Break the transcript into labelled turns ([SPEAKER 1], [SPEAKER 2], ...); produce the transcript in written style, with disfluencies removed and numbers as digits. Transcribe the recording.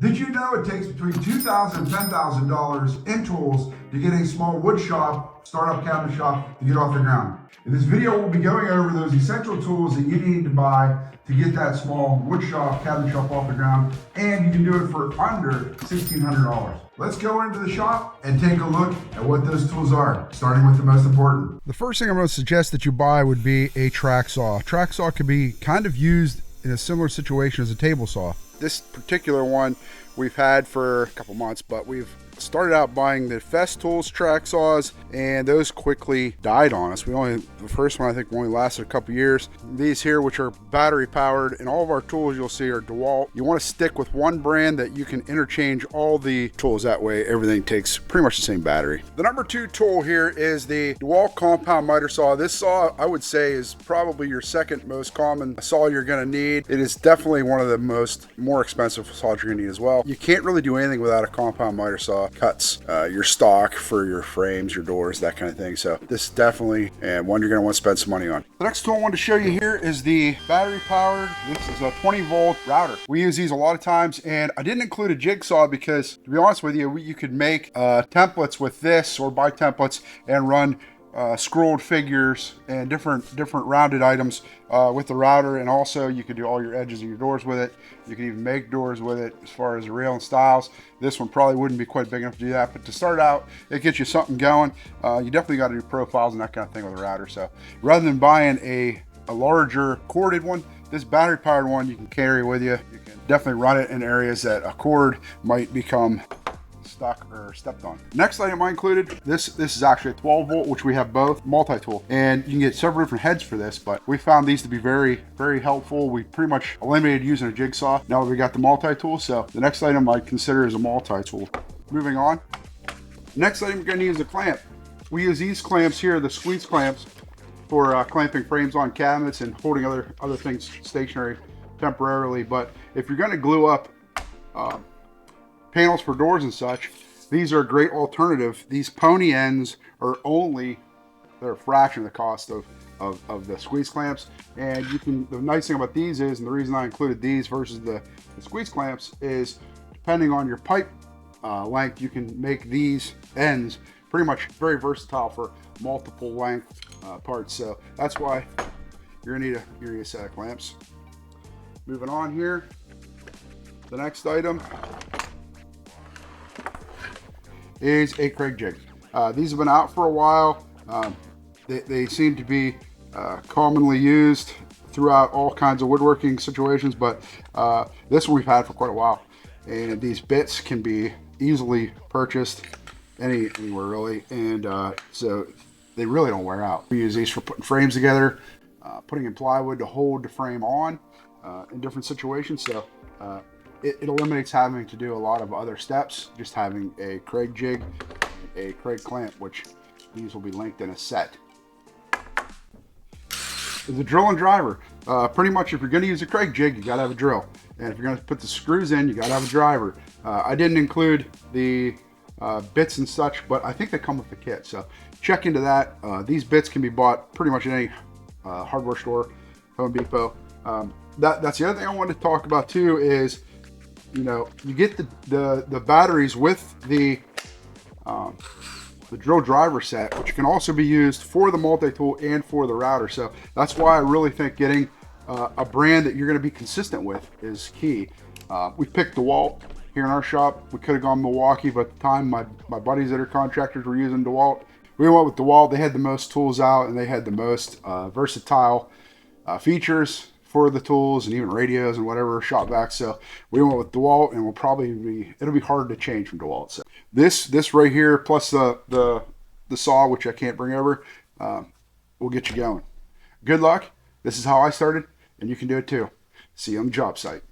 [SPEAKER 1] Did you know it takes between $2,000 and $10,000 in tools to get a small wood shop, startup cabinet shop to get off the ground? In this video, we'll be going over those essential tools that you need to buy to get that small wood shop, cabinet shop off the ground, and you can do it for under $1,600. Let's go into the shop and take a look at what those tools are, starting with the most important. The first thing I'm going to suggest that you buy would be a track saw. Track saw can be kind of used in a similar situation as a table saw. This particular one we've had for a couple months, but we've started out buying the Festool's track saws, and those quickly died on us. The first one I think only lasted a couple years. These here, which are battery powered, and all of our tools you'll see are DeWalt. You want to stick with one brand that you can interchange all the tools. That way everything takes pretty much the same battery. The number 2 tool here is the DeWalt compound miter saw. This saw, I would say, is probably your second most common saw you're going to need. It is definitely one of the more expensive saws you're going to need as well. You can't really do anything without a compound miter saw. Cuts your stock for your frames, your doors, that kind of thing. So this is definitely one you're going to want to spend some money on. The next tool I want to show you here is the battery powered. This is a 20-volt router. We use these a lot of times, and I didn't include a jigsaw because, to be honest with you, you could make templates with this, or buy templates and run scrolled figures and different rounded items with the router. And also you could do all your edges of your doors with it. You can even make doors with it as far as the rail and styles. This one probably wouldn't be quite big enough to do that, but to start out, it gets you something going. You definitely got to do profiles and that kind of thing with a router. So rather than buying a larger corded one, this battery powered one you can carry with you. You can definitely run it in areas that a cord might become stuck or stepped on. Next item I included, this is actually a 12 volt, which we have both, multi-tool, and you can get several different heads for this, but we found these to be very helpful. We pretty much eliminated using a jigsaw now that we got the multi-tool, so the next item I consider is a multi-tool. Moving on, next item you're going to need is a clamp. We use these clamps here, the squeeze clamps, for clamping frames on cabinets and holding other things stationary temporarily. But if you're going to glue up panels for doors and such, these are a great alternative. These pony ends are they're a fraction of the cost of the squeeze clamps. And the nice thing about these is, and the reason I included these versus the squeeze clamps is, depending on your pipe length, you can make these ends pretty much very versatile for multiple length parts. So that's why you're gonna need a set of clamps. Moving on here, the next item is a Craig jig. These have been out for a while. They seem to be commonly used throughout all kinds of woodworking situations, but this one we've had for quite a while. And these bits can be easily purchased anywhere really, and so they really don't wear out. We use these for putting frames together, putting in plywood to hold the frame on in different situations. So it eliminates having to do a lot of other steps, just having a Craig jig, a Craig clamp, which these will be linked in a set. The drill and driver. Pretty much if you're going to use a Craig jig, you got to have a drill. And if you're going to put the screws in, you got to have a driver. I didn't include the bits and such, but I think they come with the kit. So check into that. These bits can be bought pretty much in any hardware store, Home Depot. That's the other thing I wanted to talk about too is, you get the batteries with the drill driver set, which can also be used for the multi-tool and for the router. So that's why I really think getting a brand that you're going to be consistent with is key. We picked DeWalt here in our shop. We could have gone Milwaukee, but at the time my buddies that are contractors were using DeWalt. We went with DeWalt. They had the most tools out, and they had the most versatile features for the tools, and even radios and whatever shop vac. So we went with DeWalt, and it'll be hard to change from DeWalt. So this right here, plus the saw, which I can't bring over, will get you going. Good luck. This is how I started, and you can do it too. See you on the job site.